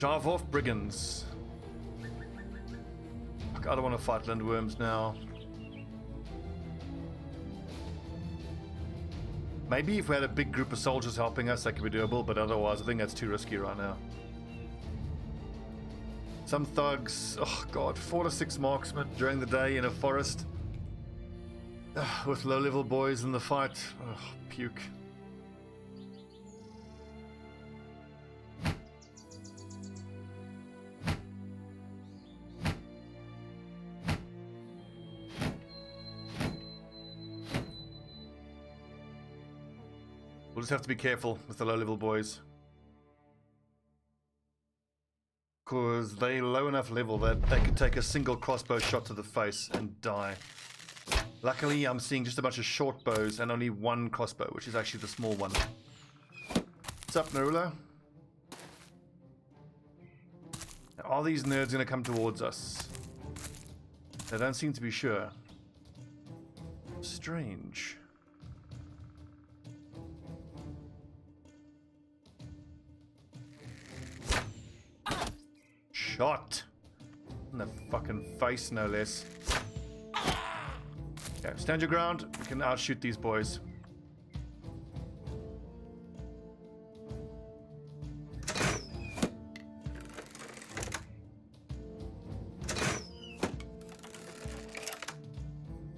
Drive off brigands. Fuck, I don't want to fight lindworms now. Maybe if we had a big group of soldiers helping us, that could be doable, but otherwise I think that's too risky right now. Some thugs, oh god, 4 to 6 marksmen during the day in a forest. With low-level boys in the fight. Oh, puke. We'll just have to be careful with the low-level boys. Because they're low enough level that they could take a single crossbow shot to the face and die. Luckily, I'm seeing just a bunch of short bows and only one crossbow, which is actually the small one. What's up, Narula? Are these nerds going to come towards us? They don't seem to be sure. Strange. Shot! In the fucking face, no less. Okay, stand your ground. We can outshoot these boys.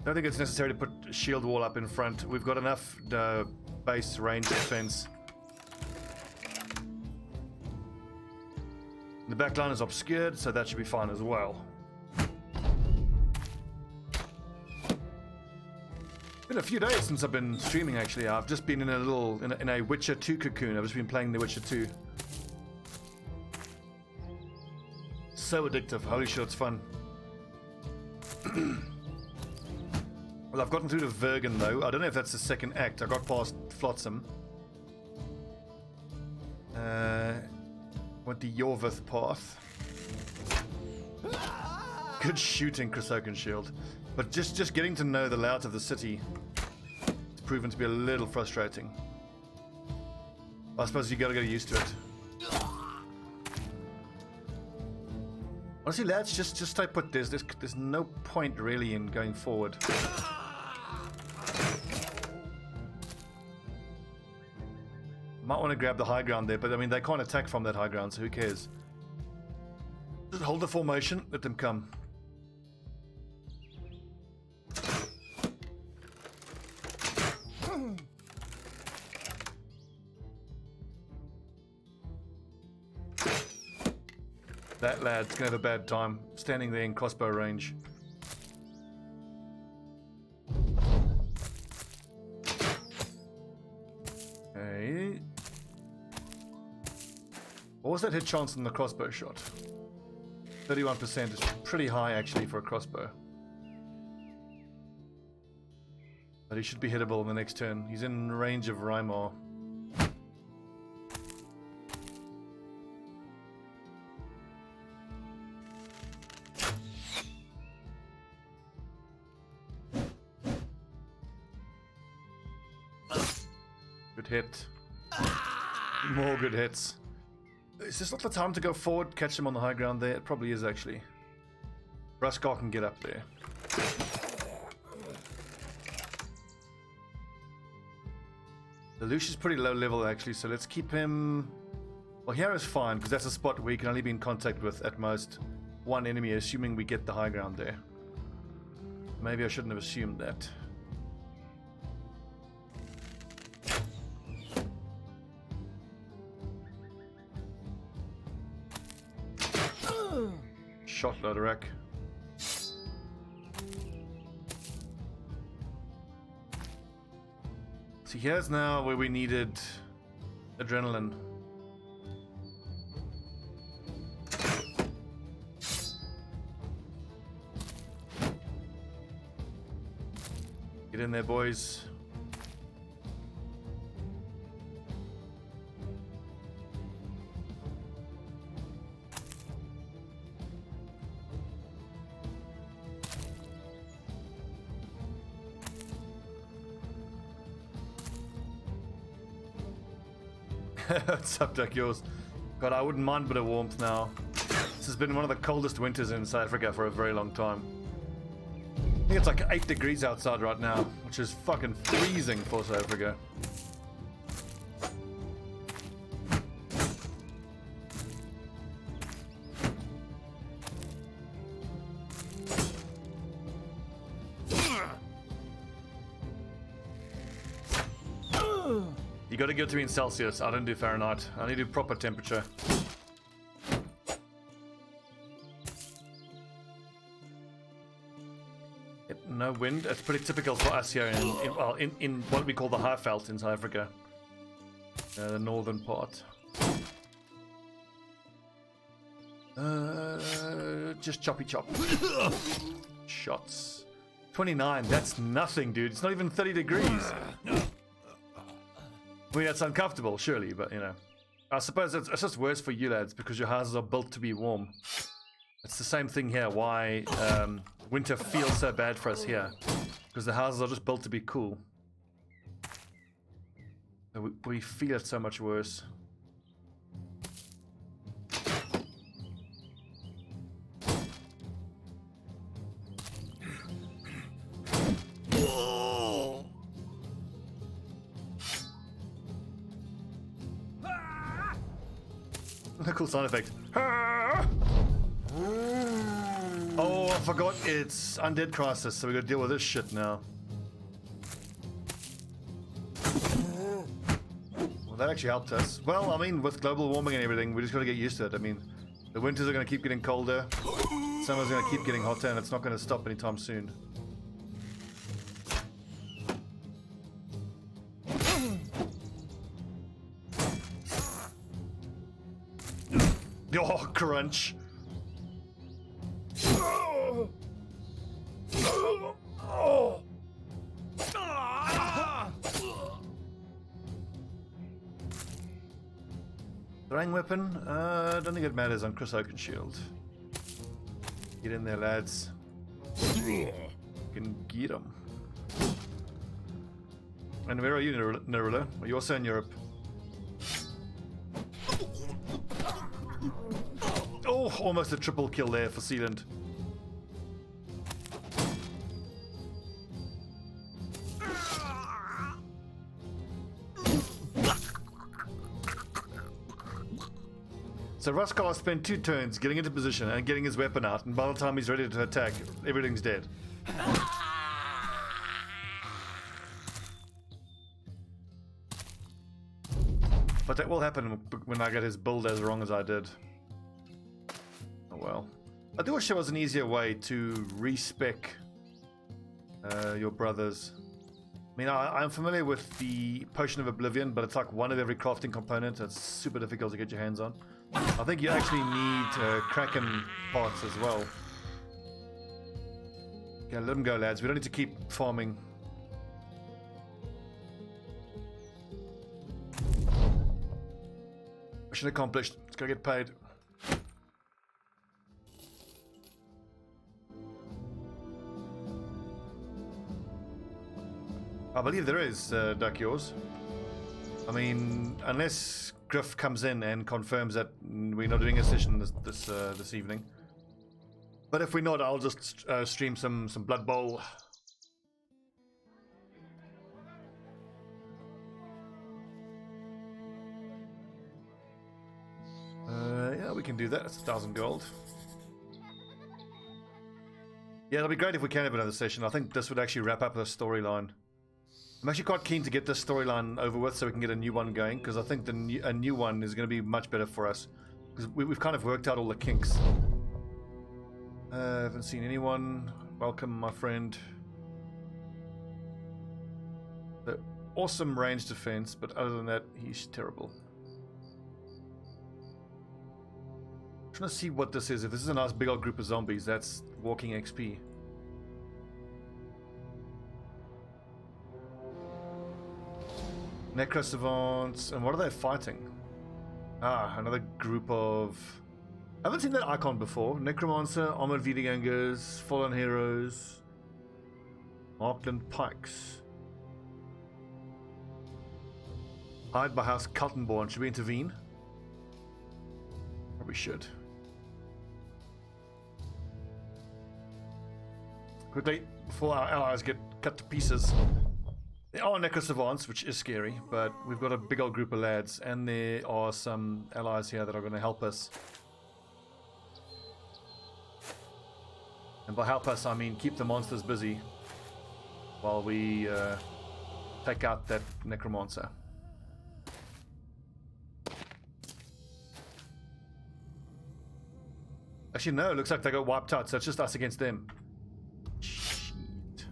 Don't think it's necessary to put a shield wall up in front. We've got enough base range defense. The back line is obscured, so that should be fine as well. Been a few days since I've been streaming. Actually, I've just been in a Witcher 2 cocoon. I've just been playing The Witcher 2. So addictive. Holy shit, it's fun. Well, I've gotten through to Vergen though. I don't know if that's the second act. I got past Flotsam. Went the Yorvith path. Good shooting, Chrysokan Shield. But just getting to know the layout of the city has proven to be a little frustrating. I suppose you gotta get used to it. Honestly, lads, just stay put. There's no point really in going forward. Might want to grab the high ground there, but I mean they can't attack from that high ground, so who cares? Just hold the formation, let them come. That lad's gonna have a bad time standing there in crossbow range. Okay. What was that hit chance on the crossbow shot? 31% is pretty high actually for a crossbow. But he should be hittable in the next turn. He's in range of Rymar. Good hit. More good hits. Is this not the time to go forward, catch them on the high ground there? It probably is actually. Ruskar can get up there. The Lush is pretty low level actually, so let's keep him... Well, here is fine, because that's a spot where you can only be in contact with, at most, one enemy, assuming we get the high ground there. Maybe I shouldn't have assumed that. Shot Lodorak. See, here's now where we needed adrenaline. Get in there, boys. What's up, Duck Yours? But I wouldn't mind a bit of warmth now. This has been one of the coldest winters in South Africa for a very long time. I think it's like 8 degrees outside right now, which is fucking freezing for South Africa. You gotta go to me in Celsius. I don't do Fahrenheit. I need to do proper temperature. Yep, no wind. It's pretty typical for us here in what we call the high veld in South Africa. The northern part. Just choppy chop. Shots. 29. That's nothing, dude. It's not even 30 degrees. I mean, that's uncomfortable, surely, but, you know. I suppose it's just worse for you lads, because your houses are built to be warm. It's the same thing here, why winter feels so bad for us here. Because the houses are just built to be cool. So we feel it so much worse. Cool sound effect. Oh, I forgot it's Undead Crisis, so we gotta deal with this shit now. Well, that actually helped us. Well, I mean, with global warming and everything, we just gotta get used to it. I mean, the winters are gonna keep getting colder, summer's gonna keep getting hotter, and it's not gonna stop anytime soon. Oh, crunch. Throwing weapon? I don't think it matters on Chris Oakenshield. Get in there, lads. You can get them. And where are you, Nerula? Are you also in Europe? Oh, almost a triple kill there for Sealand. So Ruskar spent 2 turns getting into position and getting his weapon out, and by the time he's ready to attack, everything's dead. But that will happen when I get his build as wrong as I did. Oh well. I do wish there was an easier way to respec your brothers. I mean, I'm familiar with the Potion of Oblivion, but it's like one of every crafting component. It's super difficult to get your hands on. I think you actually need Kraken parts as well. Okay, let them go, lads. We don't need to keep farming. Mission accomplished. Let's go get paid. I believe there is, Duck Yours. I mean, unless Griff comes in and confirms that we're not doing a session this evening. But if we're not, I'll just stream some Blood Bowl. Yeah, we can do that. It's 1,000 gold. Yeah, it'll be great if we can have another session. I think this would actually wrap up the storyline. I'm actually quite keen to get this storyline over with so we can get a new one going, because I think a new one is going to be much better for us. Because we've kind of worked out all the kinks. I haven't seen anyone. Welcome, my friend. The awesome range defense, but other than that, he's terrible. I'm trying to see what this is. If this is a nice big old group of zombies, that's walking XP. Necrosavants, and what are they fighting? Ah, another group of... I haven't seen that icon before. Necromancer, Armored Vidagangers, Fallen Heroes, Markland Pikes. Hide by House Kaltenborn. Should we intervene? we should. Quickly, before our allies get cut to pieces. There are necro savants, which is scary, but we've got a big old group of lads, and there are some allies here that are going to help us. And by help us, I mean keep the monsters busy while we take out that necromancer. Actually, no, it looks like they got wiped out, so it's just us against them. Shit.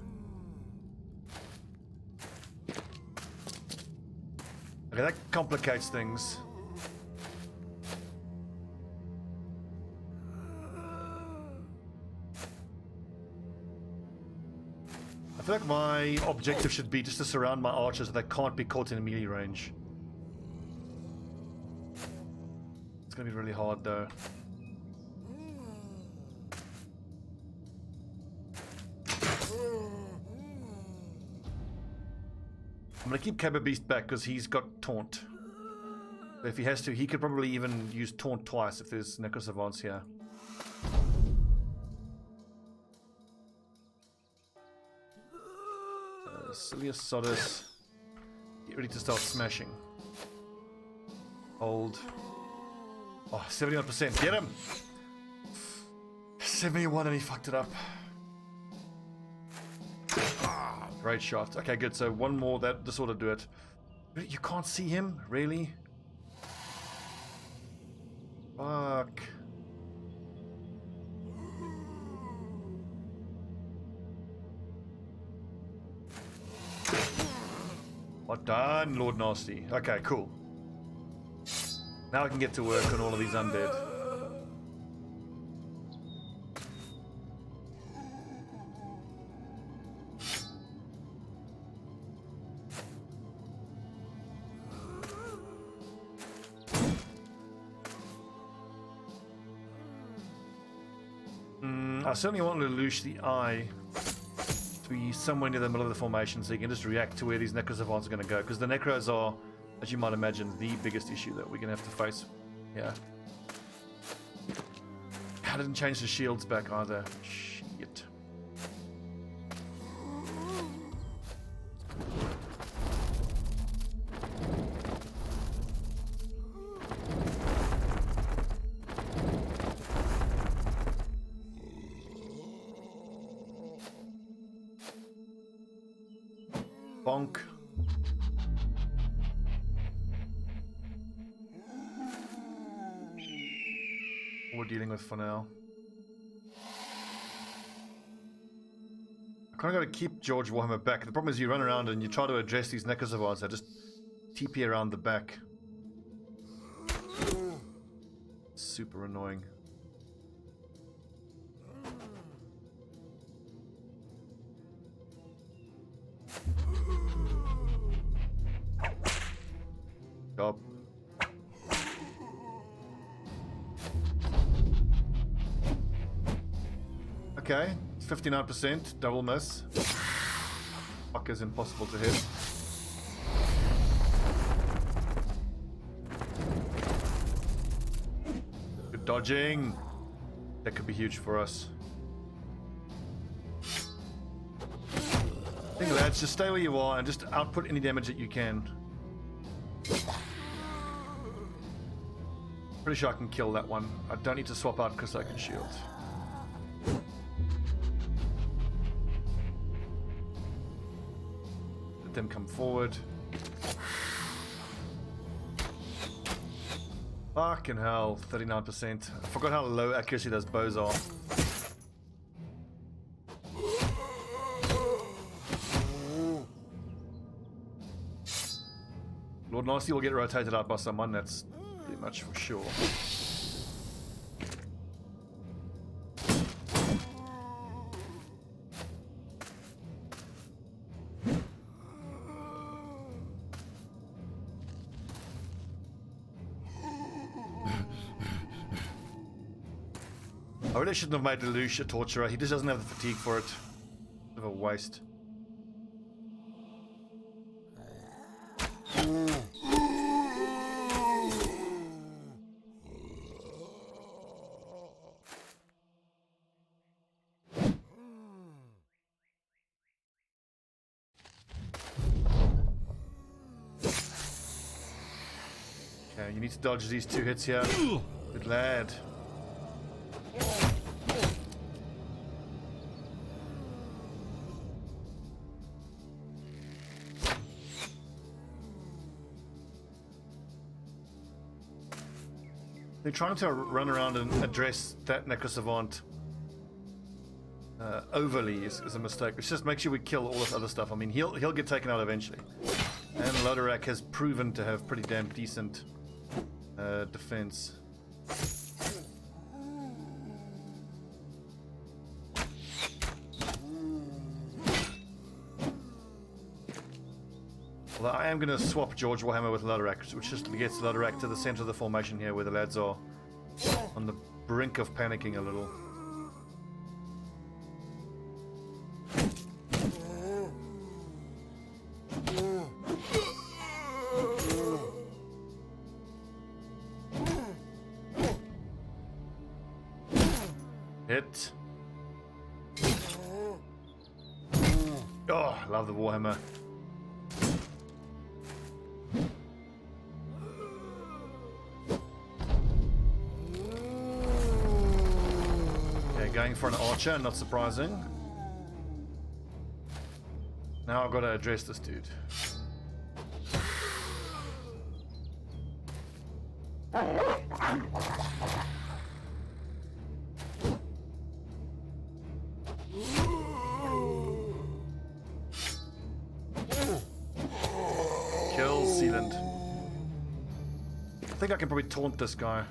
Okay, that complicates things. I feel like my objective should be just to surround my archers so they can't be caught in melee range. It's gonna be really hard though. I'm gonna keep Cabba Beast back because he's got taunt. So if he has to, he could probably even use taunt twice if there's necro savants here. Silius Sodus. Get ready to start smashing. Hold. Oh, 71%. Get him! 71 and he fucked it up. Great shot. Okay, good. So one more. This ought to do it. You can't see him? Really? Fuck. Well done, Lord Nasty. Okay, cool. Now I can get to work on all of these undead. I certainly want to Lelouch the Eye to be somewhere near the middle of the formation so you can just react to where these necro savants are going to go. Because the necros are, as you might imagine, the biggest issue that we're going to have to face. Yeah. I didn't change the shields back either. Shit. Bonk. We're dealing with for now. I kind of got to keep George Warhammer back. The problem is you run around and you try to address these necro savants that just TP around the back. Super annoying. Job. Okay, 59%, double miss. Fuck is impossible to hit. Good dodging. That could be huge for us. I think, lads, just stay where you are and just output any damage that you can. Pretty sure I can kill that one. I don't need to swap out because I can shield. Let them come forward. Fucking hell, 39%. I forgot how low accuracy those bows are. Lord Nasty will get rotated out by someone, that's pretty much for sure. I really shouldn't have made Lelouch a torturer. He just doesn't have the fatigue for it. Bit of a waste. Okay, you need to dodge these 2 hits here. Good lad. They're trying to run around and address that Necrosavant overly is a mistake. Let's just make sure we kill all this other stuff. I mean, he'll get taken out eventually. And Lodorak has proven to have pretty damn decent defense. Although I am going to swap George Warhammer with Lodorak, which just gets Lodorak to the center of the formation here where the lads are on the brink of panicking a little. Hit. Oh, love the Warhammer. Going for an archer, not surprising. Now I've got to address this dude. Kill Sealant. I think I can probably taunt this guy.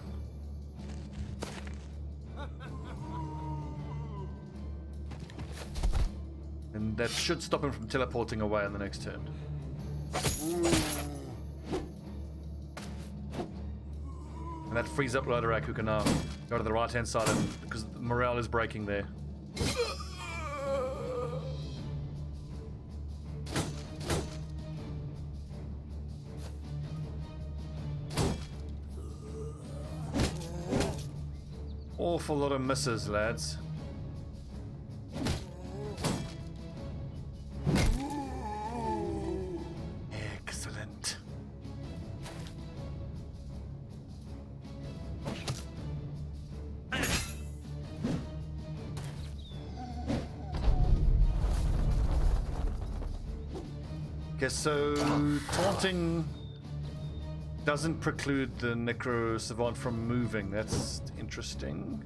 And that should stop him from teleporting away on the next turn. And that frees up Lodorak, who can now go to the right hand side because morale is breaking there. Awful lot of misses, lads. Excellent. Okay, so taunting doesn't preclude the Necro Savant from moving. That's interesting.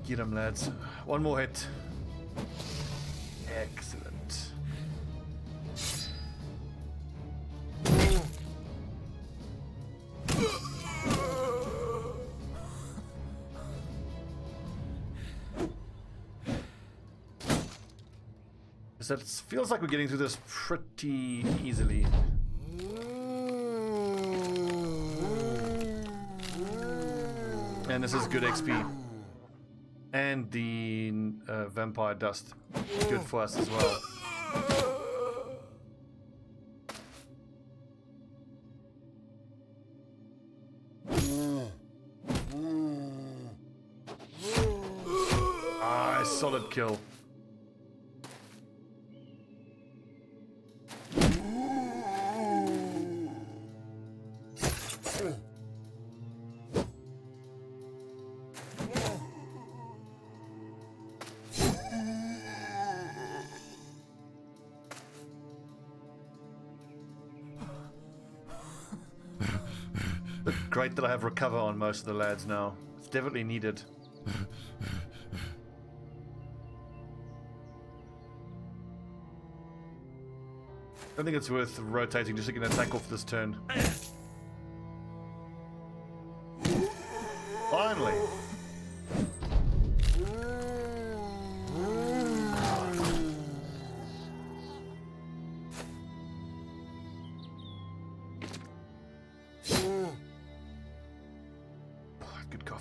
Get him, lads. One more hit. Excellent. So it feels like we're getting through this pretty easily. And this is good XP. And the vampire dust, good for us as well. Ah, solid kill. Great that I have recover on most of the lads now. It's definitely needed. I think it's worth rotating just to get an attack off this turn. Finally!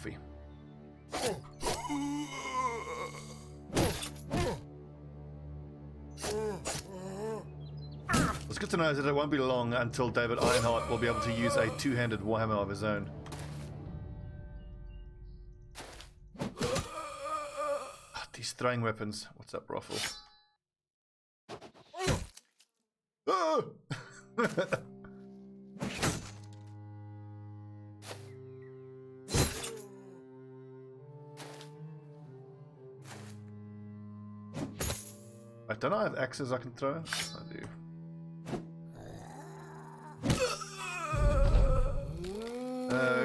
coffee. What's good to know is that it won't be long until David Ironheart will be able to use a two-handed warhammer of his own. These throwing weapons. What's up, Ruffle? Oh! I don't know, I have axes I can throw. I do.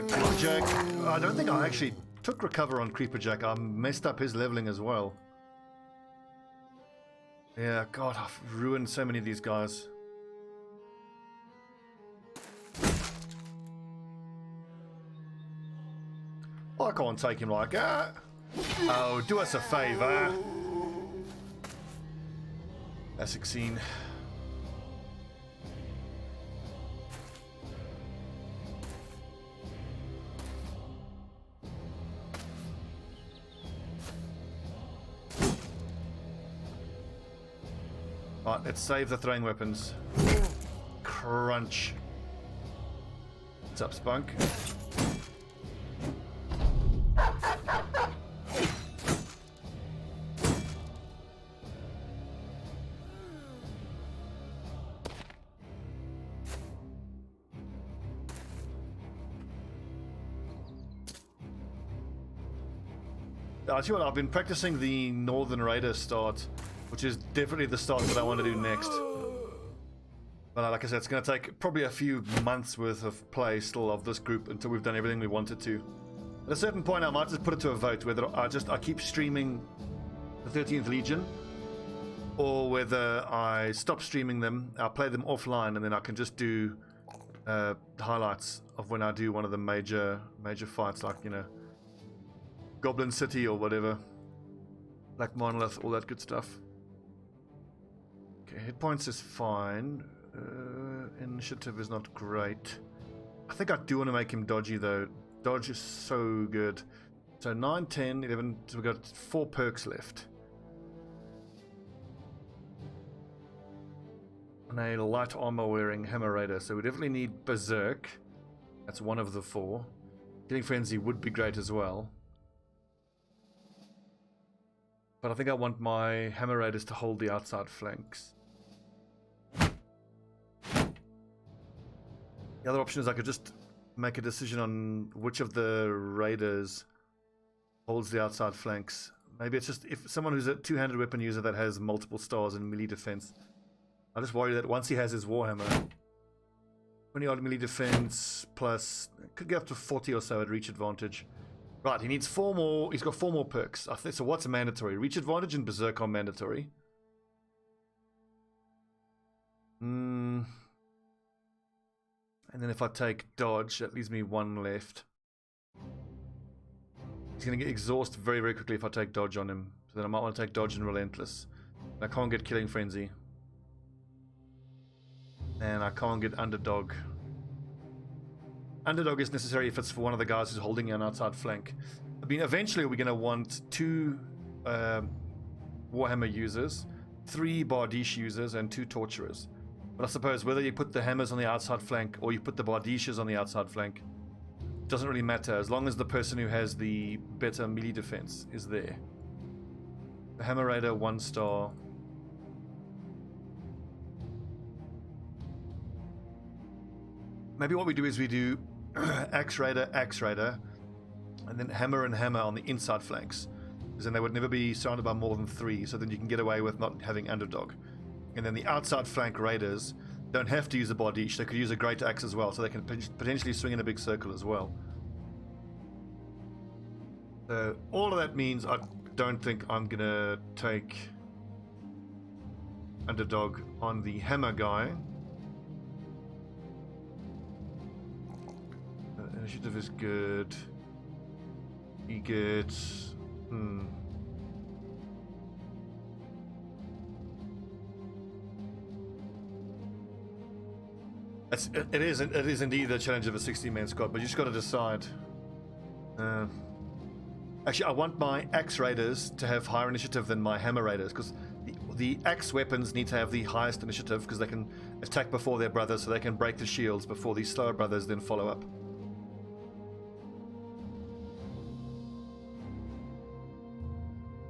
Creeper Jack. I don't think I actually took recover on Creeper Jack. I messed up his leveling as well. Yeah, God, I've ruined so many of these guys. I can't take him like that. Oh, do us a favor. Classic scene. Alright, let's save the throwing weapons. Crunch. What's up, Spunk? I tell you what, I've been practicing the Northern Raider start, which is definitely the start that I want to do next. But like I said, it's going to take probably a few months worth of play still of this group until we've done everything we wanted to. At a certain point, I might just put it to a vote whether I keep streaming the 13th Legion, or whether I stop streaming them, I'll play them offline, and then I can just do highlights of when I do one of the major fights, like, you know, Goblin City or whatever, Black Monolith, all that good stuff. Okay, hit points is fine. Initiative is not great. I think I do want to make him dodgy though. Dodge is so good. So 9, 10, 11, so we've got 4 perks left. And a light armor wearing Hammer Raider, so we definitely need Berserk. That's one of the 4. Killing Frenzy would be great as well. But I think I want my Hammer Raiders to hold the outside flanks. The other option is I could just make a decision on which of the Raiders holds the outside flanks. Maybe it's just if someone who's a two-handed weapon user that has multiple stars in melee defense. I just worry that once he has his Warhammer, 20 odd melee defense plus, could get up to 40 or so at reach advantage. Right, he needs 4 more. He's got 4 more perks. I think so. What's mandatory? Reach advantage and Berserk are mandatory. And then if I take dodge, that leaves me 1 left. He's going to get exhaust very, very quickly if I take dodge on him. So then I might want to take dodge and relentless. And I can't get killing frenzy. And I can't get underdog. Underdog is necessary if it's for one of the guys who's holding an outside flank. I mean, eventually we're going to want 2 Warhammer users, 3 Bardiche users, and 2 Torturers. But I suppose whether you put the hammers on the outside flank or you put the Bardiches on the outside flank doesn't really matter, as long as the person who has the better melee defense is there. The Hammer Raider, 1 star. Maybe what we do is we do Axe Raider, and then Hammer and Hammer on the inside flanks. Because then they would never be surrounded by more than 3, so then you can get away with not having underdog. And then the outside flank Raiders don't have to use a Bardiche, they could use a Great Axe as well, so they can potentially swing in a big circle as well. So all of that means I don't think I'm going to take underdog on the Hammer guy. Initiative is good. He gets... It is indeed the challenge of a 60-man squad, but you just got to decide. Actually, I want my axe raiders to have higher initiative than my hammer raiders, because the axe weapons need to have the highest initiative because they can attack before their brothers, so they can break the shields before these slower brothers then follow up.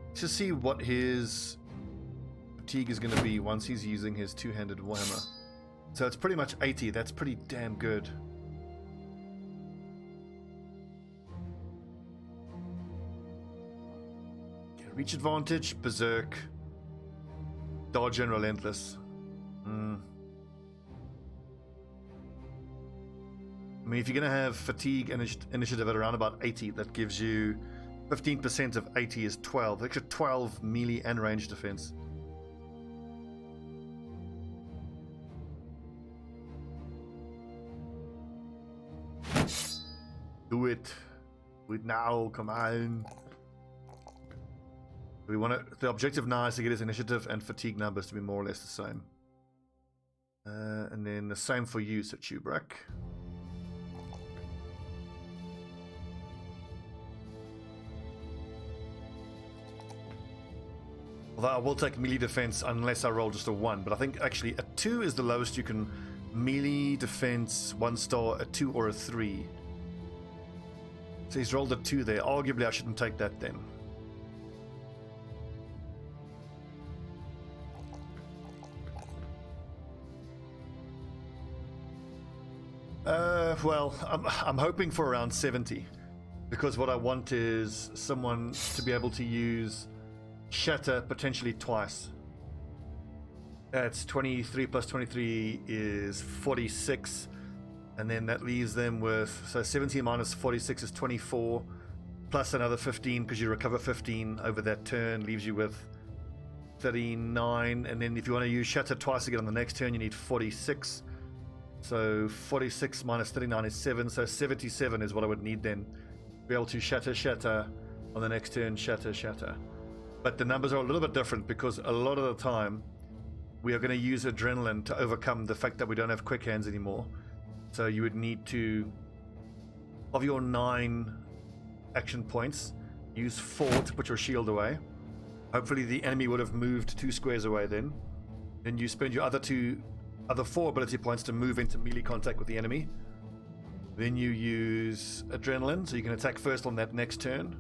Let's just see what his fatigue is going to be once he's using his two-handed warhammer. So it's pretty much 80. That's pretty damn good. Reach advantage, berserk, dodge, and relentless. I mean, if you're going to have fatigue and initiative at around about 80, that gives you 15% of 80 is 12. Extra 12 melee and range defense. Do it. Do it now. Come on. We want to, the objective now is to get his initiative and fatigue numbers to be more or less the same. And then the same for you, so Chubrak. Although I will take melee defense unless I roll just a 1, but I think actually a 2 is the lowest you can melee defense 1 star, a 2 or a 3. So he's rolled a 2 there. Arguably I shouldn't take that then. Well, I'm hoping for around 70, because what I want is someone to be able to use Shatter potentially twice. That's 23 plus 23 is 46, and then that leaves them with, so 17 minus 46 is 24, plus another 15 because you recover 15 over that turn, leaves you with 39, and then if you want to use Shatter twice again on the next turn, you need 46. So 46 minus 39 is 7, so 77 is what I would need then. Be able to shatter on the next turn, shatter. But the numbers are a little bit different because a lot of the time we are going to use adrenaline to overcome the fact that we don't have quick hands anymore. So you would need to, of your 9 action points, use 4 to put your shield away. Hopefully the enemy would have moved 2 squares away then. Then you spend your other 4 ability points to move into melee contact with the enemy. Then you use adrenaline, so you can attack first on that next turn.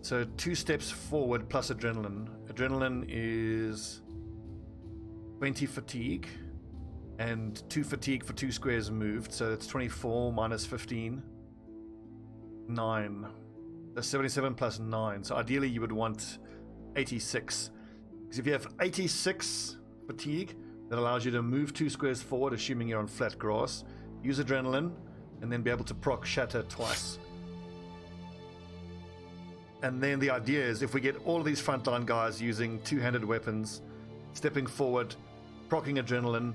So 2 steps forward plus adrenaline. Adrenaline is 20 fatigue and 2 fatigue for 2 squares moved, so it's 24 minus 15, 9. That's 77 plus 9. So ideally you would want 86, because if you have 86 fatigue, that allows you to move 2 squares forward, assuming you're on flat grass, use adrenaline, and then be able to proc shatter twice. And then the idea is, if we get all of these frontline guys using two-handed weapons, stepping forward, proccing adrenaline,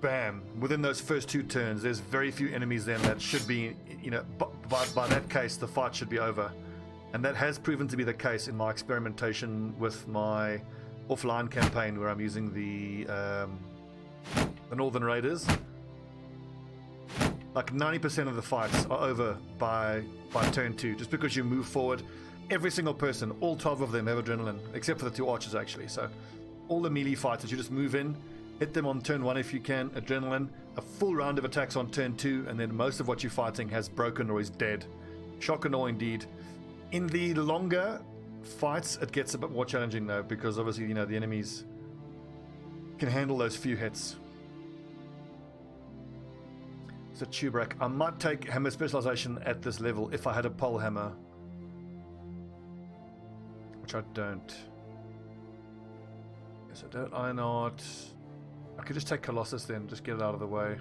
bam, within those first 2 turns, there's very few enemies then that should be, you know, by that case, the fight should be over. And that has proven to be the case in my experimentation with my offline campaign, where I'm using the Northern Raiders. Like 90% of the fights are over by turn 2, just because you move forward. Every single person, all 12 of them have adrenaline, except for the 2 archers actually. So all the melee fighters, you just move in, hit them on turn 1 if you can, adrenaline, a full round of attacks on turn 2, and then most of what you're fighting has broken or is dead. Shock and awe indeed. In the longer fights, it gets a bit more challenging though, because obviously, you know, the enemies can handle those few hits. So Chubrak, I might take hammer specialization at this level if I had a pole hammer, which I don't. Yes, I don't. I not. I could just take Colossus then, just get it out of the way.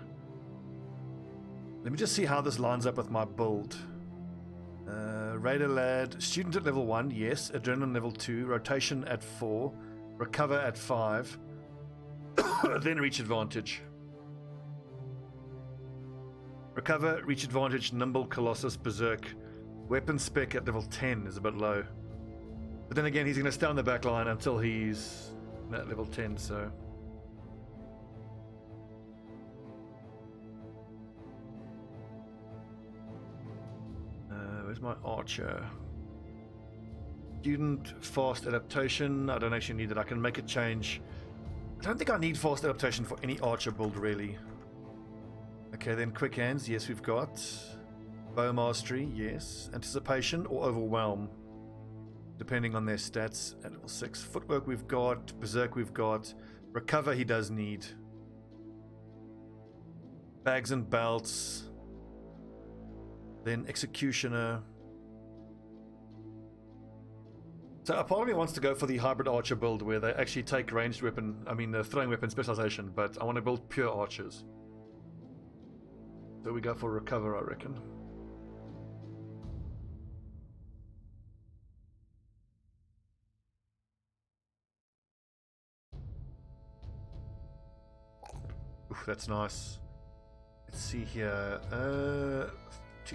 Let me just see how this lines up with my build. Raider lad, student at level 1, yes. Adrenaline level 2, rotation at 4, recover at 5, then reach advantage. Recover, reach advantage, nimble, Colossus, berserk. Weapon spec at level 10 is a bit low. But then again, he's going to stay on the back line until he's at level 10, so... where's my archer? Student fast adaptation. I don't actually need it. I can make a change. I don't think I need fast adaptation for any archer build, really. Okay, then quick hands. Yes, we've got. Bow mastery. Yes. Anticipation or overwhelm, depending on their stats at level 6. Footwork we've got. Berserk we've got. Recover he does need. Bags and belts. Then executioner. So a part of me wants to go for the hybrid archer build where they actually take ranged weapon, throwing weapon specialization, but I want to build pure archers. So we go for recover, I reckon. Oof, that's nice. Let's see here.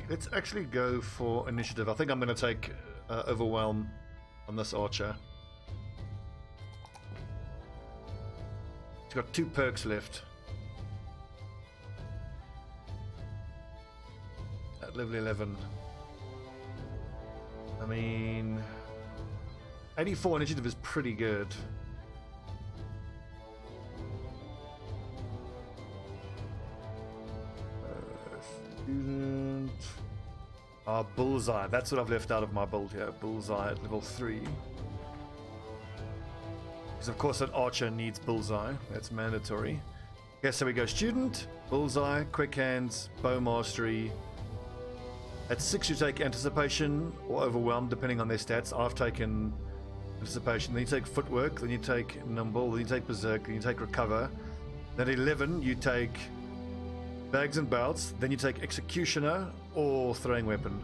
Let's actually go for initiative. I think I'm going to take overwhelm on this archer. He's got 2 perks left. At level 11. I mean, 84 initiative is pretty good. Student. Bullseye. That's what I've left out of my build here. Bullseye at level 3. Because of course an archer needs bullseye. That's mandatory. Okay, so we go student, bullseye, quick hands, bow mastery. At 6 you take anticipation or overwhelm depending on their stats. I've taken anticipation. Then you take footwork. Then you take nimble. Then you take berserk. Then you take recover. Then at 11 you take bags and belts. Then you take executioner or throwing weapon.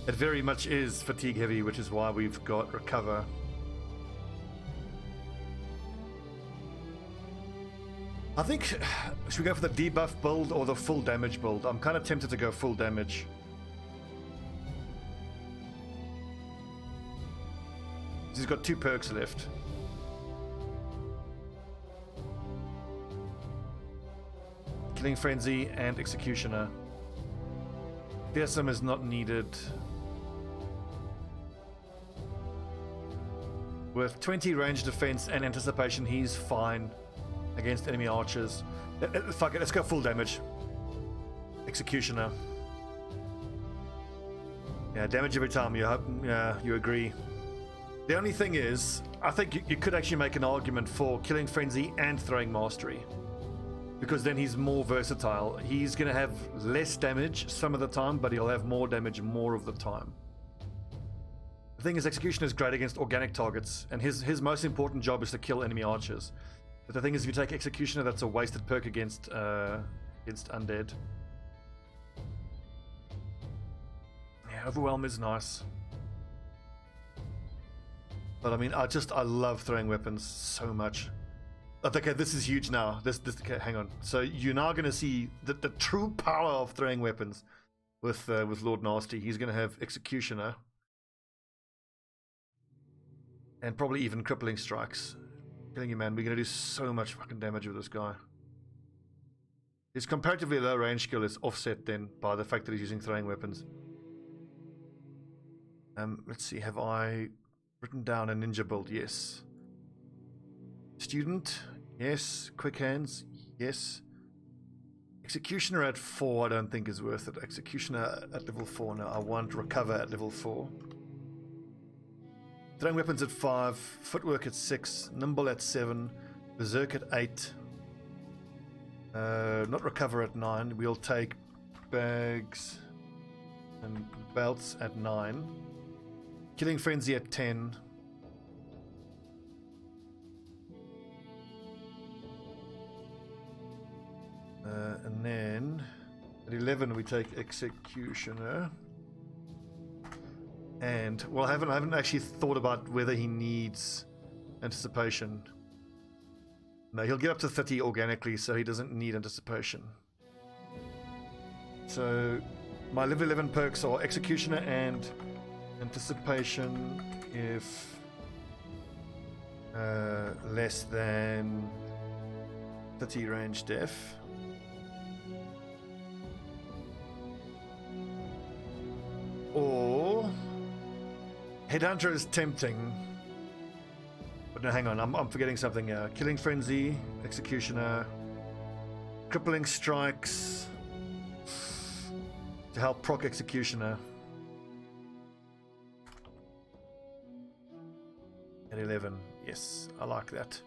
It very much is fatigue heavy, which is why we've got recover. I think, should we go for the debuff build or the full damage build? I'm kind of tempted to go full damage. He's got 2 perks left. Killing Frenzy and Executioner. Fearsome is not needed. With 20 range defense and anticipation, he's fine against enemy archers. Fuck it, let's go full damage. Executioner. Yeah, damage every time. You agree. The only thing is, I think you could actually make an argument for Killing Frenzy and Throwing Mastery, because then he's more versatile. He's going to have less damage some of the time, but he'll have more damage more of the time. The thing is, Executioner is great against organic targets, and his most important job is to kill enemy archers. But the thing is, if you take Executioner, that's a wasted perk against undead. Yeah, Overwhelm is nice. But I mean, I love throwing weapons so much. Okay, this is huge now. Okay, hang on. So you're now going to see the true power of throwing weapons with Lord Nasty. He's going to have Executioner. And probably even crippling strikes. I'm telling you, man, we're going to do so much fucking damage with this guy. His comparatively low range skill is offset then by the fact that he's using throwing weapons. Let's see, have I written down a ninja build? Yes. Student? Yes. Quick hands? Yes. Executioner at 4 I don't think is worth it. Executioner at level 4 now. I want recover at level 4. Throwing weapons at 5, footwork at 6, nimble at 7, berserk at 8. Not recover at 9. We'll take bags and belts at 9. Killing Frenzy at 10. And then at 11 we take Executioner. And well, I haven't actually thought about whether he needs anticipation. No, he'll get up to 30 organically, so he doesn't need anticipation. So my level 11 perks are Executioner and anticipation if less than 30 range def. Headhunter is tempting. But no, hang on, I'm forgetting something here. Killing Frenzy, Executioner, Crippling Strikes to help proc Executioner. At 11, yes, I like that.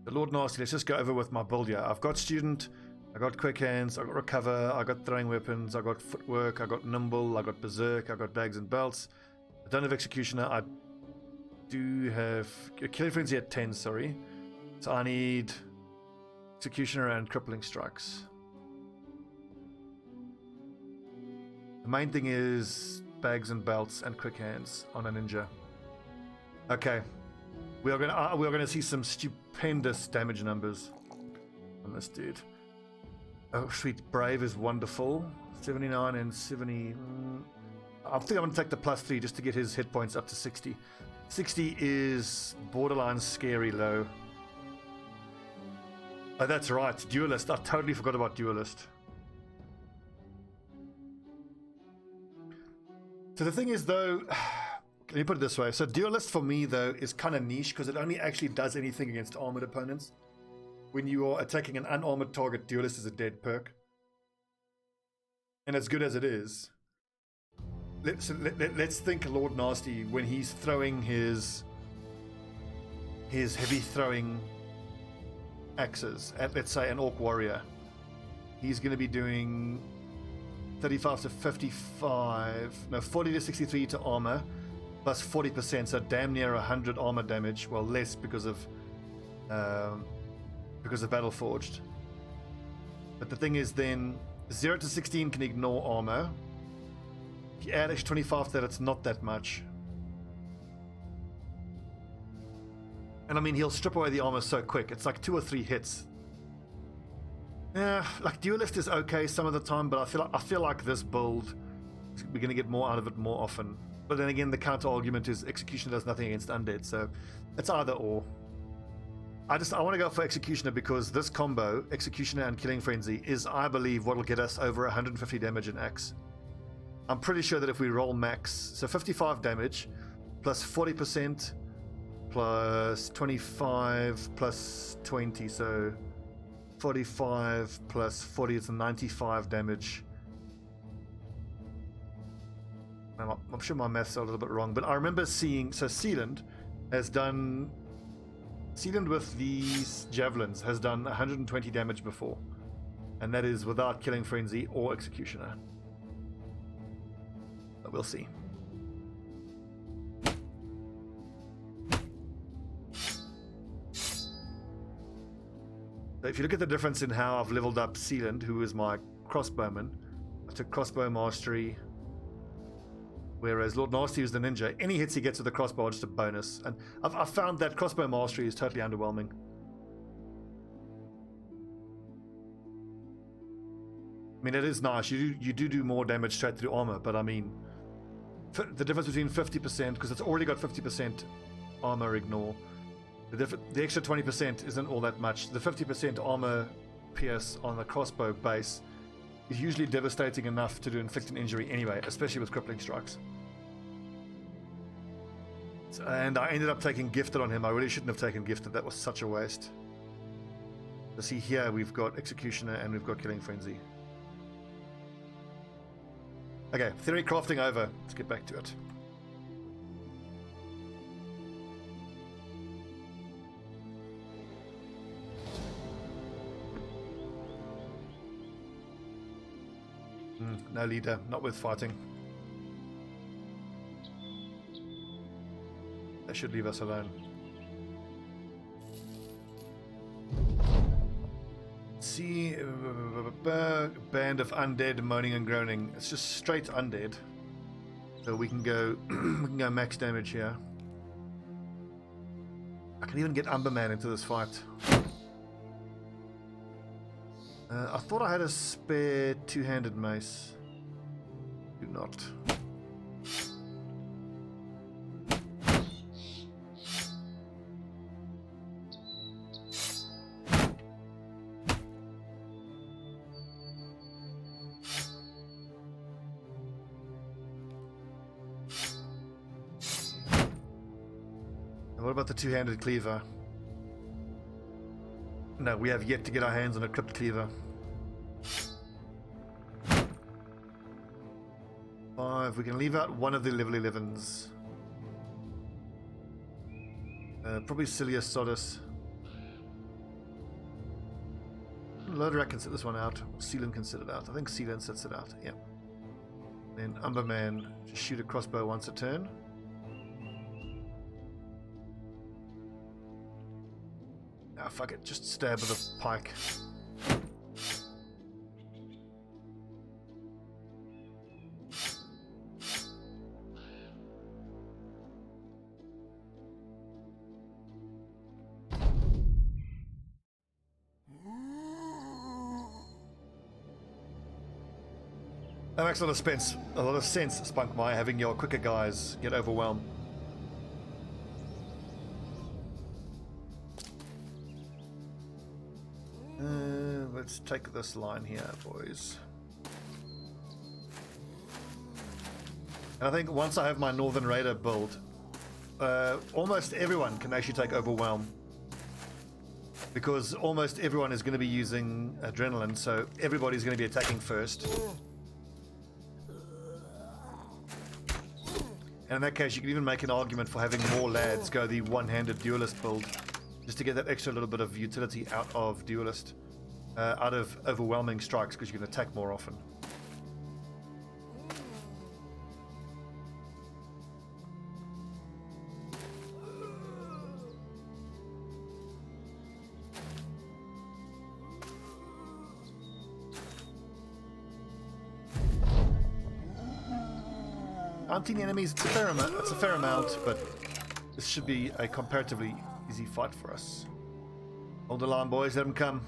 The Lord Nasty, let's just go over with my build here. I've got Student, I got Quick Hands, I got Recover, I got Throwing Weapons, I got Footwork, I got Nimble, I got Berserk, I got Bags and Belts. I don't have Executioner, I do have Killing Frenzy at 10, sorry. So I need Executioner and Crippling Strikes. The main thing is Bags and Belts and Quick Hands on a ninja. Okay, we are gonna see some stupendous damage numbers on this dude. Oh sweet, Brave is wonderful. 79 and 70. I think I'm gonna take the +3 just to get his hit points up to 60. 60 is borderline scary low. Oh, that's right, Duelist. I totally forgot about Duelist. So the thing is, though, let me put it this way. So Duelist for me, though, is kind of niche because it only actually does anything against armored opponents. When you are attacking an unarmored target, Duelist is a dead perk. And as good as it is, let's think Lord Nasty when he's throwing his heavy throwing axes at, let's say, an Orc Warrior. He's going to be doing 35 to 55, no, 40 to 63 to armor, plus 40%, so damn near 100 armor damage. Well, less because of Battle Forged. But the thing is, then 0 to 16 can ignore armor. If you add extra 25 to that, it's not that much. And I mean, he'll strip away the armor so quick. It's like 2 or 3 hits. Yeah, like Duelist is okay some of the time, but I feel like this build, we're going to get more out of it more often. But then again, the counter argument is Executioner does nothing against undead, so it's either or. I want to go for Executioner because this combo, Executioner and Killing Frenzy, is, I believe, what will get us over 150 damage in Axe. I'm pretty sure that if we roll max, so 55 damage, plus 40%, plus 25, plus 20, so 45 plus 40 is 95 damage. I'm sure my maths are a little bit wrong, but I remember seeing, so Sealand with these javelins has done 120 damage before, and that is without Killing Frenzy or Executioner. But we'll see. So if you look at the difference in how I've leveled up Sealand, who is my crossbowman, I took crossbow mastery, whereas Lord Nasty is the ninja. Any hits he gets with the crossbow are just a bonus, and I've found that crossbow mastery is totally underwhelming. I mean, it is nice. You do more damage straight through armor, but I mean, the difference between 50%, because it's already got 50% armor ignore. The extra 20% isn't all that much. The 50% armor pierce on the crossbow base is usually devastating enough to inflict an injury anyway, especially with crippling strikes. And I ended up taking Gifted on him. I really shouldn't have taken Gifted. That was such a waste. So see here, we've got Executioner and we've got Killing Frenzy. Okay, theory crafting over. Let's get back to it. No leader, not worth fighting. They should leave us alone. See, band of undead moaning and groaning. It's just straight undead. So we can go, max damage here. I can even get Umberman into this fight. I thought I had a spare two-handed mace. Do not. What about the two-handed cleaver? No, we have yet to get our hands on a crypt cleaver. 5. We can leave out one of the level 11s. Probably Silius Sodus. Loader can sit this one out. Sealant can sit it out. I think Sealant sits it out. Yeah. Then Umberman, just shoot a crossbow once a turn. Ah, fuck it. Just stab with a pike. That makes a lot of sense, Spunkmire, having your quicker guys get overwhelmed. Let's take this line here, boys. And I think once I have my Northern Raider build, almost everyone can actually take overwhelm. Because almost everyone is going to be using adrenaline, so everybody's going to be attacking first. And in that case, you can even make an argument for having more lads go the one-handed duelist build, just to get that extra little bit of utility out of duelist, out of overwhelming strikes, because you can attack more often. Hunting enemies, it's a fair amount, but this should be a comparatively easy fight for us. Hold the line, boys, let them come.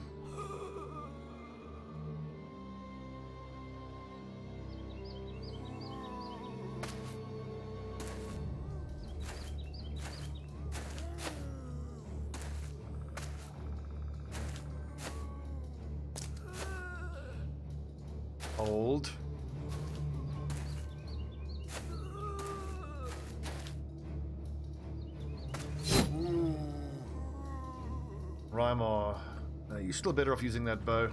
Hold. Rymar, you're still better off using that bow.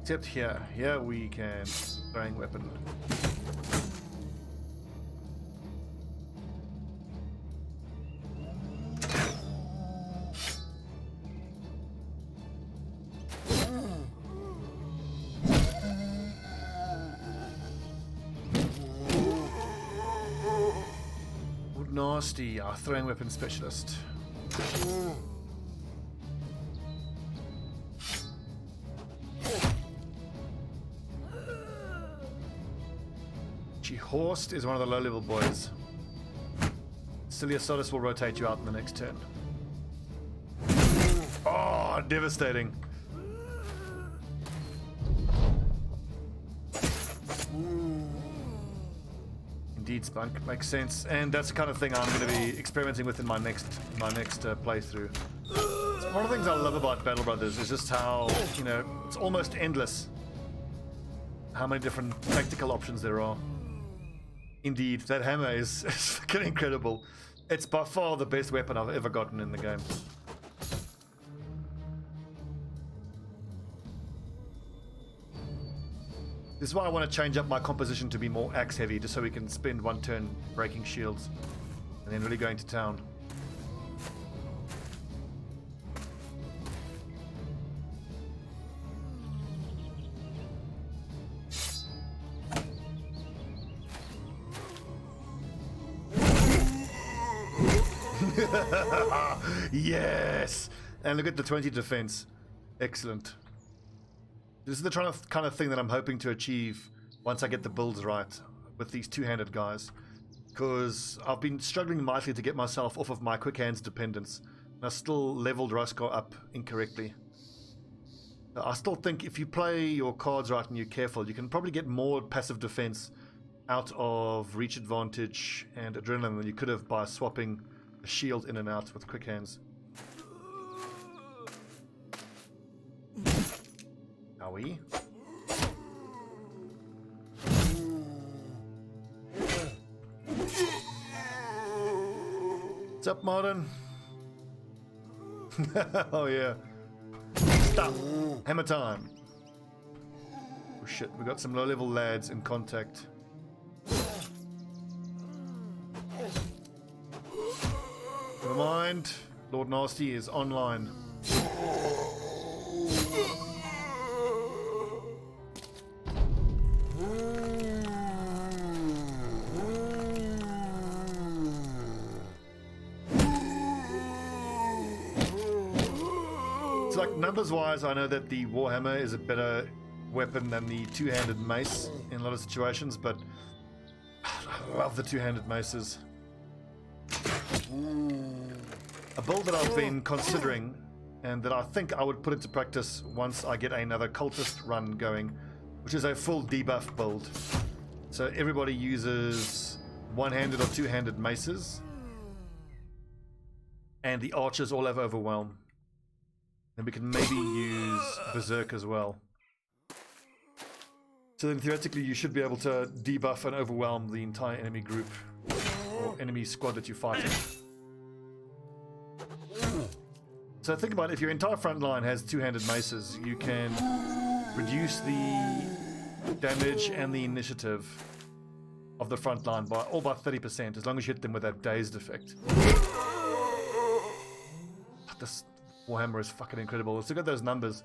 Except here we can throwing weapon. Nasty, our throwing weapon specialist. Horst is one of the low-level boys. Silius Sodus will rotate you out in the next turn. Oh, devastating. Indeed, Spunk, makes sense, and that's the kind of thing I'm going to be experimenting with in my next playthrough. So one of the things I love about Battle Brothers is just how, you know, it's almost endless how many different tactical options there are. Indeed, that hammer is fucking incredible. It's by far the best weapon I've ever gotten in the game. This is why I want to change up my composition to be more axe heavy, just so we can spend one turn breaking shields and then really going to town. Yes! And look at the 20 defense. Excellent. This is the kind of thing that I'm hoping to achieve once I get the builds right with these two-handed guys. Because I've been struggling mightily to get myself off of my quick hands dependence. And I still leveled Ruskar up incorrectly. I still think if you play your cards right and you're careful, you can probably get more passive defense out of reach advantage and adrenaline than you could have by swapping a shield in and out with quick hands. Are we? What's up, Martin? Oh yeah. Stop. Hammer time. Oh shit, we got some low-level lads in contact. Never mind. Lord Nasty is online. It's like numbers-wise, I know that the Warhammer is a better weapon than the two-handed mace in a lot of situations, but I love the two-handed maces. A build that I've been considering and that I think I would put into practice once I get another cultist run going, which is a full debuff build. So everybody uses one-handed or two-handed maces, and the archers all have overwhelm. And we can maybe use berserk as well. So then theoretically you should be able to debuff and overwhelm the entire enemy group or enemy squad that you're fighting. So think about it, if your entire front line has two-handed maces, you can reduce the damage and the initiative of the front line by 30% as long as you hit them with that dazed effect. This Warhammer is fucking incredible. Let's look at those numbers.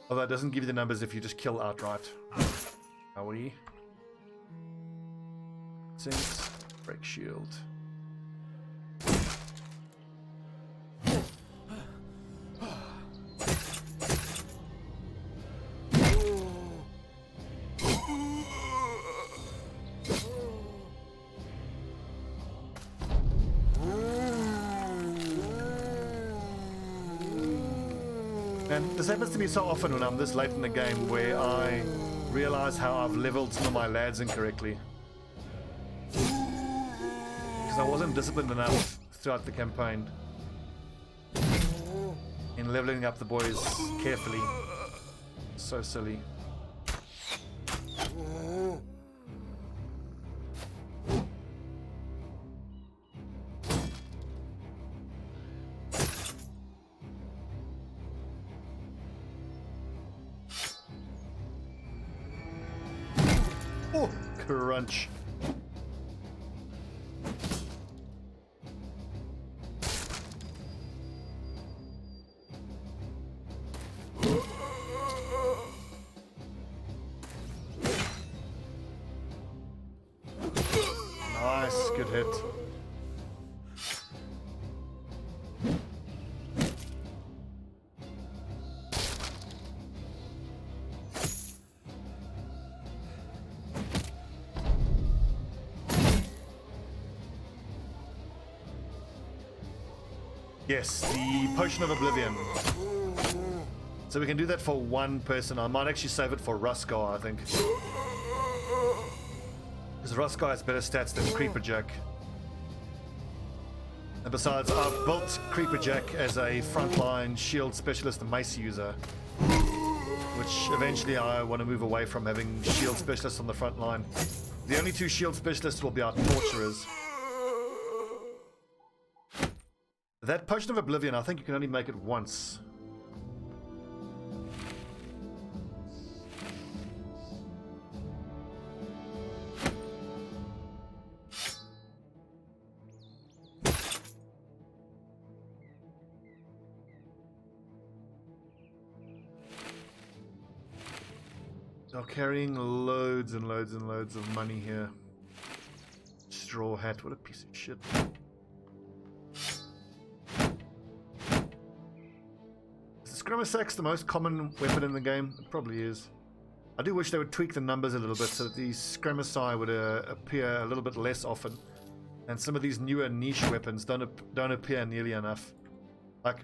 Although it doesn't give you the numbers if you just kill outright. Are we? Sinks, break shield. And this happens to me so often when I'm this late in the game where I realize how I've leveled some of my lads incorrectly. Because I wasn't disciplined enough throughout the campaign in leveling up the boys carefully. So silly. Oh, crunch. Nice, good hit. Yes, the Potion of Oblivion. So we can do that for one person. I might actually save it for Ruskar, I think. Because Ruskar has better stats than Creeper Jack. And besides, I've built Creeper Jack as a frontline shield specialist and mace user. Which eventually I want to move away from having shield specialists on the front line. The only two shield specialists will be our torturers. That Potion of Oblivion, I think you can only make it once. They're carrying loads and loads and loads of money here. Straw hat, what a piece of shit. Is Scramasax the most common weapon in the game? It probably is. I do wish they would tweak the numbers a little bit so that these Scramasai would appear a little bit less often. And some of these newer niche weapons don't appear nearly enough. Like,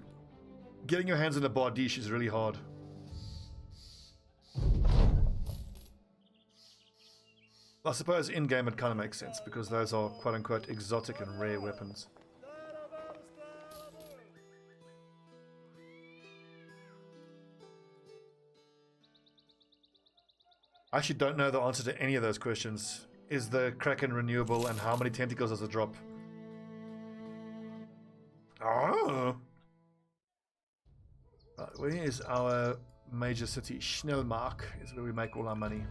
getting your hands on a Bardiche is really hard. I suppose in-game it kind of makes sense because those are quote-unquote exotic and rare weapons. I actually don't know the answer to any of those questions. Is the Kraken renewable, and how many tentacles does it drop? Oh. Right, where is our major city? Schnellmark is where we make all our money.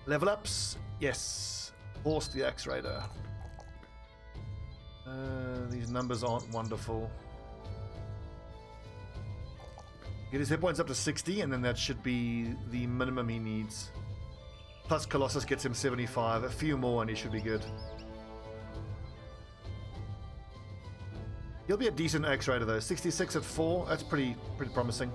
Level ups? Yes. Horse the Axe Raider. These numbers aren't wonderful. Get his hit points up to 60, and then that should be the minimum he needs. Plus Colossus gets him 75. A few more and he should be good. He'll be a decent Axe Raider though. 66 at 4. That's pretty promising.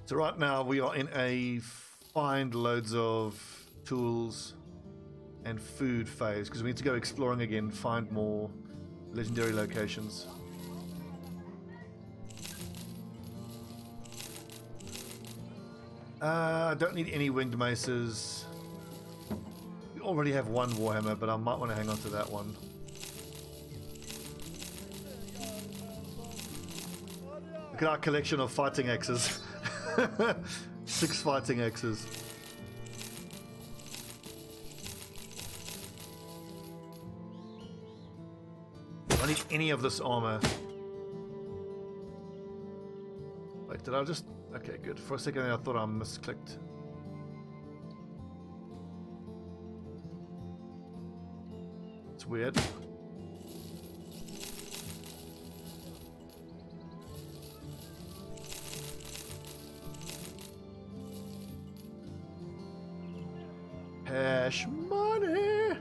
So right now we are in a find loads of tools and food phase because we need to go exploring again, find more legendary locations. I don't need any winged maces. We already have one Warhammer, but I might want to hang on to that one. Look at our collection of fighting axes. 6 fighting axes. I don't need any of this armor. Wait, did I just... Okay, good. For a second I thought I misclicked. It's weird. Cash money!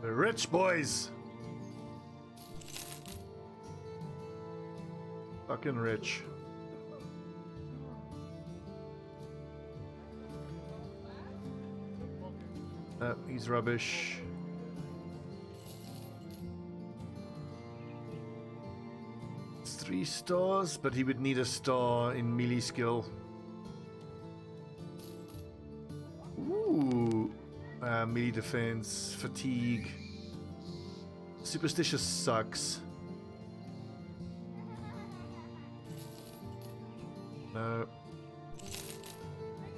The rich boys! Fucking rich. He's rubbish. It's 3 stars, but he would need a star in melee skill. Ooh. Melee defense, fatigue. Superstitious sucks. No.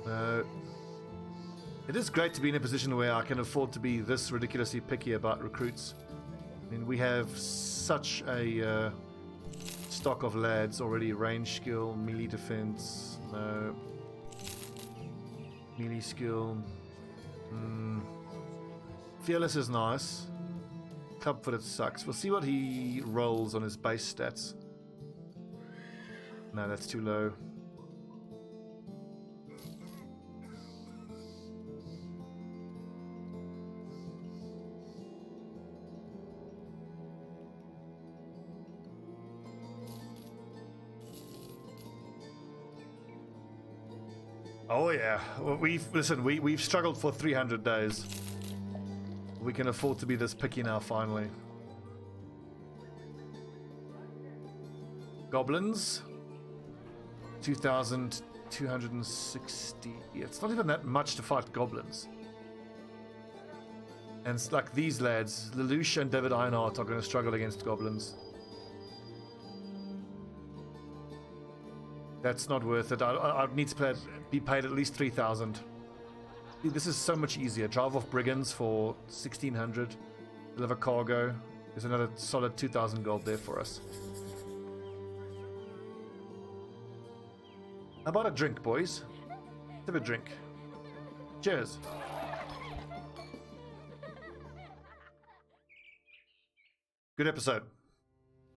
No. It is great to be in a position where I can afford to be this ridiculously picky about recruits. I mean, we have such a stock of lads already. Range skill, melee defense, no. Melee skill. Fearless is nice. Clubfooted sucks. We'll see what he rolls on his base stats. No, that's too low. Oh yeah, well, we've struggled for 300 days. We can afford to be this picky now, finally. Goblins, 2,260. It's not even that much to fight goblins. And it's like these lads, Lelouch and David Einhart, are going to struggle against goblins. That's not worth it. I'd need to be paid at least 3,000. This is so much easier. Drive off brigands for 1,600. Deliver cargo. There's another solid 2,000 gold there for us. How about a drink, boys? Let's have a drink. Cheers. Good episode.